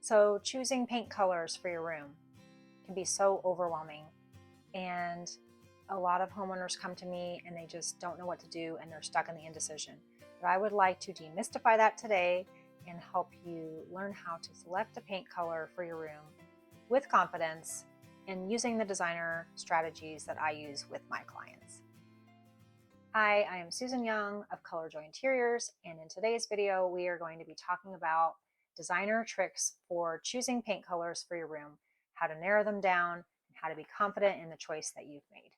So choosing paint colors for your room can be so overwhelming, and a lot of homeowners come to me and they just don't know what to do and they're stuck in the indecision. But I would like to demystify that today and help you learn how to select a paint color for your room with confidence and using the designer strategies that I use with my clients. Hi, I am Susan Young of Color Joy Interiors, and in today's video we are going to be talking about designer tricks for choosing paint colors for your room, how to narrow them down, and how to be confident in the choice that you've made.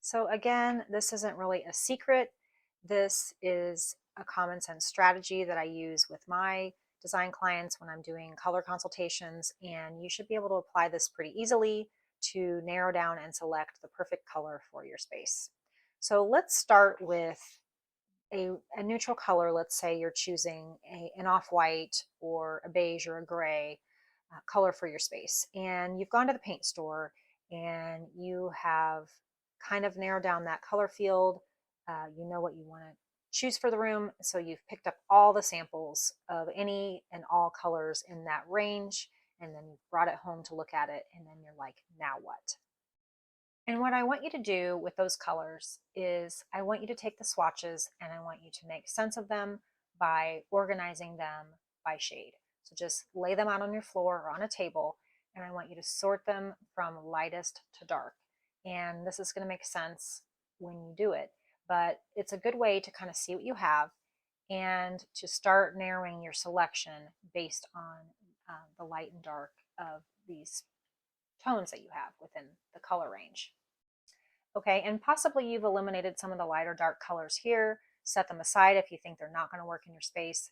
So again, this isn't really a secret. This is a common sense strategy that I use with my design clients when I'm doing color consultations, and you should be able to apply this pretty easily to narrow down and select the perfect color for your space. So let's start with a neutral color. Let's say you're choosing an off-white or a beige or a gray color for your space, and you've gone to the paint store and you have kind of narrowed down that color field. You know what you want to choose for the room, so you've picked up all the samples of any and all colors in that range, and then you've brought it home to look at it, and then you're like, now what? And what I want you to do with those colors is I want you to take the swatches and I want you to make sense of them by organizing them by shade. So just lay them out on your floor or on a table, and I want you to sort them from lightest to dark. And this is going to make sense when you do it, but it's a good way to kind of see what you have and to start narrowing your selection based on the light and dark of these tones that you have within the color range. Okay, and possibly you've eliminated some of the light or dark colors here, set them aside if you think they're not going to work in your space.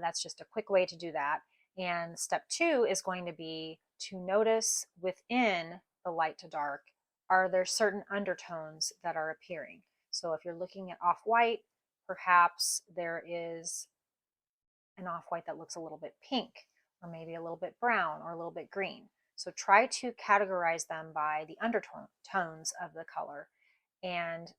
That's just a quick way to do that. And step 2 is going to be to notice within the light to dark, are there certain undertones that are appearing? So if you're looking at off-white, perhaps there is an off-white that looks a little bit pink, or maybe a little bit brown, or a little bit green. So try to categorize them by the undertones of the color, and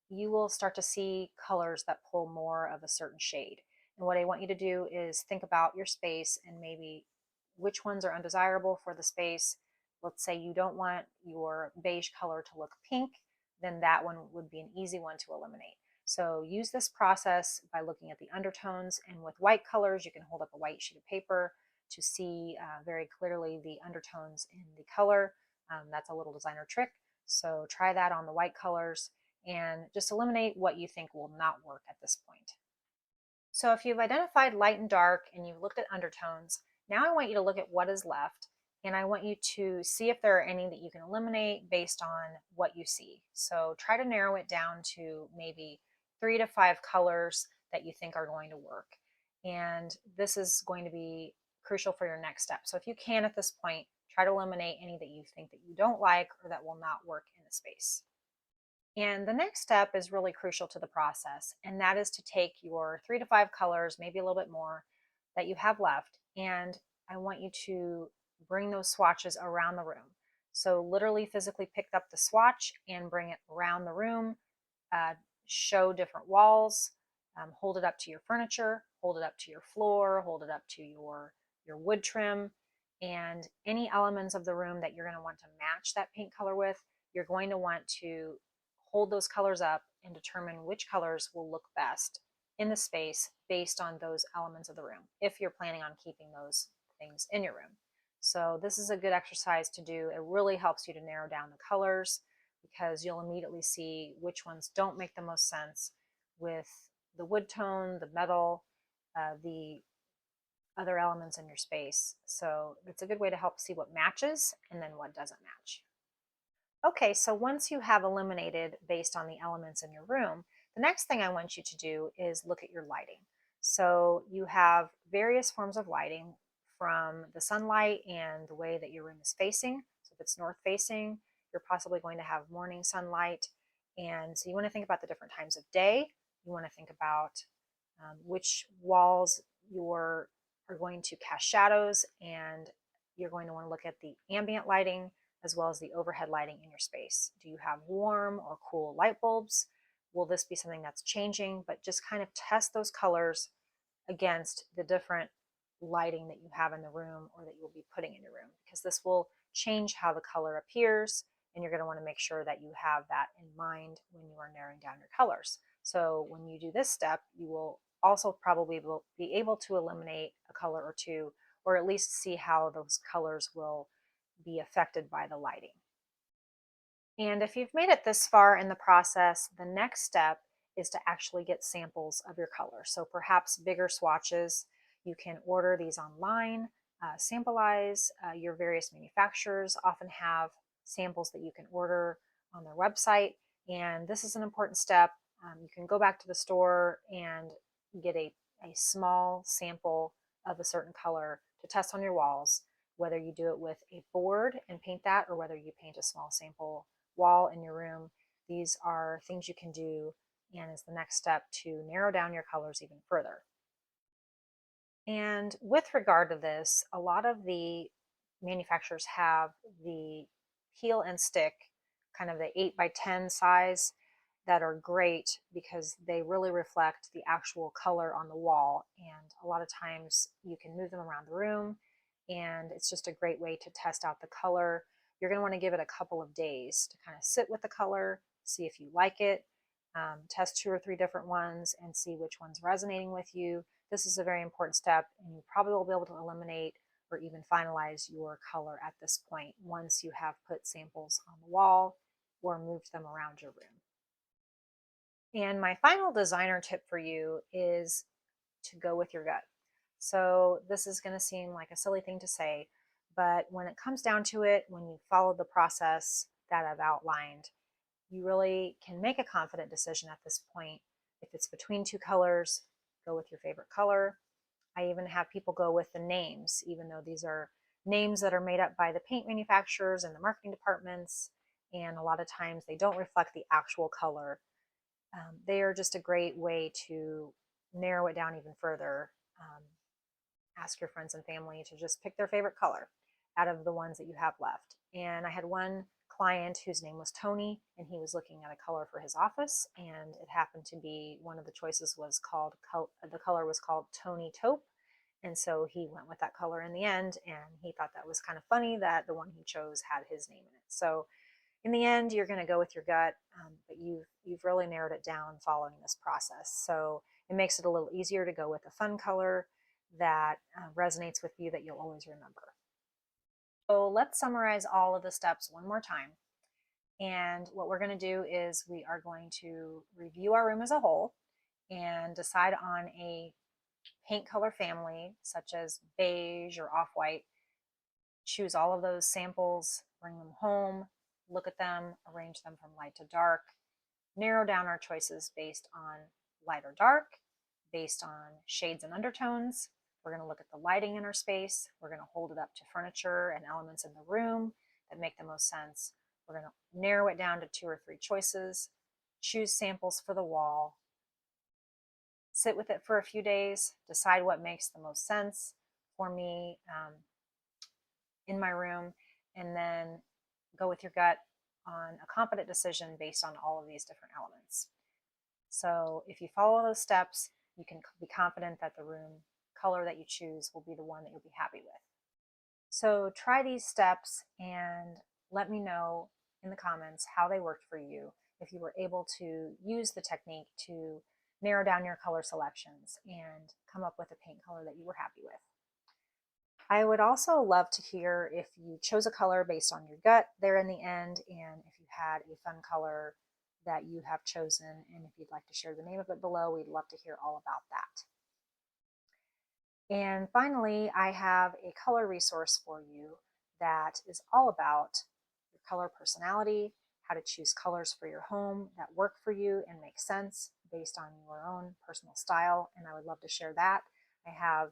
you will start to see colors that pull more of a certain shade. And what I want you to do is think about your space and maybe which ones are undesirable for the space. Let's say you don't want your beige color to look pink, then that one would be an easy one to eliminate. So use this process by looking at the undertones, and with white colors you can hold up a white sheet of paper to see very clearly the undertones in the color. That's a little designer trick. So try that on the white colors and just eliminate what you think will not work at this point. So if you've identified light and dark and you've looked at undertones, now I want you to look at what is left, and I want you to see if there are any that you can eliminate based on what you see. So try to narrow it down to maybe 3 to 5 colors that you think are going to work. And this is going to be crucial for your next step. So if you can at this point, try to eliminate any that you think that you don't like or that will not work in the space. And the next step is really crucial to the process, and that is to take your 3 to 5 colors, maybe a little bit more, that you have left, and I want you to bring those swatches around the room. So literally physically pick up the swatch and bring it around the room, show different walls, hold it up to your furniture, hold it up to your floor, hold it up to your wood trim, and any elements of the room that you're going to want to match that paint color with, you're going to want to hold those colors up and determine which colors will look best in the space based on those elements of the room, if you're planning on keeping those things in your room. So this is a good exercise to do. It really helps you to narrow down the colors because you'll immediately see which ones don't make the most sense with the wood tone, the metal, the other elements in your space. So it's a good way to help see what matches and then what doesn't match. Okay, so once you have eliminated based on the elements in your room, the next thing I want you to do is look at your lighting. So you have various forms of lighting, from the sunlight and the way that your room is facing. So if it's north facing, you're possibly going to have morning sunlight. And so you want to think about the different times of day. You want to think about which walls are going to cast shadows, and you're going to want to look at the ambient lighting as well as the overhead lighting in your space. Do you have warm or cool light bulbs? Will this be something that's changing? But just kind of test those colors against the different lighting that you have in the room or that you'll be putting in your room, because this will change how the color appears, and you're going to want to make sure that you have that in mind when you are narrowing down your colors. So when you do this step, you will also probably be able to eliminate a color or two, or at least see how those colors will be affected by the lighting. And if you've made it this far in the process, the next step is to actually get samples of your color. So perhaps bigger swatches. You can order these online. Samplize, your various manufacturers often have samples that you can order on their website. And this is an important step. You can go back to the store and get a small sample of a certain color to test on your walls, whether you do it with a board and paint that, or whether you paint a small sample wall in your room. These are things you can do, and is the next step to narrow down your colors even further. And with regard to this, a lot of the manufacturers have the peel and stick, kind of the 8x10 size, that are great because they really reflect the actual color on the wall. And a lot of times you can move them around the room, and it's just a great way to test out the color. You're going to want to give it a couple of days to kind of sit with the color, see if you like it, test 2 or 3 different ones and see which one's resonating with you. This is a very important step, and you probably will be able to eliminate or even finalize your color at this point once you have put samples on the wall or moved them around your room. And my final designer tip for you is to go with your gut. So this is going to seem like a silly thing to say, but when it comes down to it, when you follow the process that I've outlined, you really can make a confident decision at this point. If it's between 2 colors, go with your favorite color. I even have people go with the names, even though these are names that are made up by the paint manufacturers and the marketing departments, and a lot of times they don't reflect the actual color. They are just a great way to narrow it down even further. Ask your friends and family to just pick their favorite color out of the ones that you have left. And I had one client whose name was Tony, and he was looking at a color for his office, and it happened to be one of the choices was called, the color was called Tony Taupe. And so he went with that color in the end, and he thought that was kind of funny that the one he chose had his name in it. So in the end, you're going to go with your gut, but you've really narrowed it down following this process. So it makes it a little easier to go with a fun color that resonates with you, that you'll always remember. So let's summarize all of the steps one more time. And what we're going to do is we are going to review our room as a whole and decide on a paint color family, such as beige or off-white. Choose all of those samples, bring them home, look at them, arrange them from light to dark, narrow down our choices based on light or dark, based on shades and undertones. We're going to look at the lighting in our space. We're going to hold it up to furniture and elements in the room that make the most sense. We're going to narrow it down to 2 or 3 choices, choose samples for the wall, sit with it for a few days, decide what makes the most sense for me in my room, and then go with your gut on a confident decision based on all of these different elements. So if you follow those steps, you can be confident that the room color that you choose will be the one that you'll be happy with. So try these steps and let me know in the comments how they worked for you, if you were able to use the technique to narrow down your color selections and come up with a paint color that you were happy with. I would also love to hear if you chose a color based on your gut there in the end, and if you had a fun color that you have chosen, and if you'd like to share the name of it below, we'd love to hear all about that. And finally, I have a color resource for you that is all about your color personality, how to choose colors for your home that work for you and make sense based on your own personal style, and I would love to share that. I have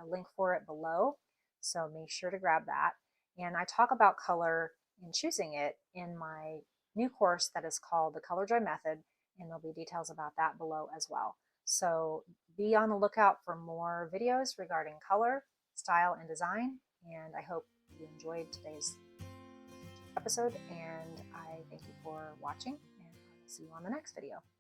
a link for it below, so make sure to grab that. And I talk about color and choosing it in my new course that is called The Color Joy Method, and there'll be details about that below as well. So be on the lookout for more videos regarding color, style, and design, and I hope you enjoyed today's episode, and I thank you for watching, and I'll see you on the next video.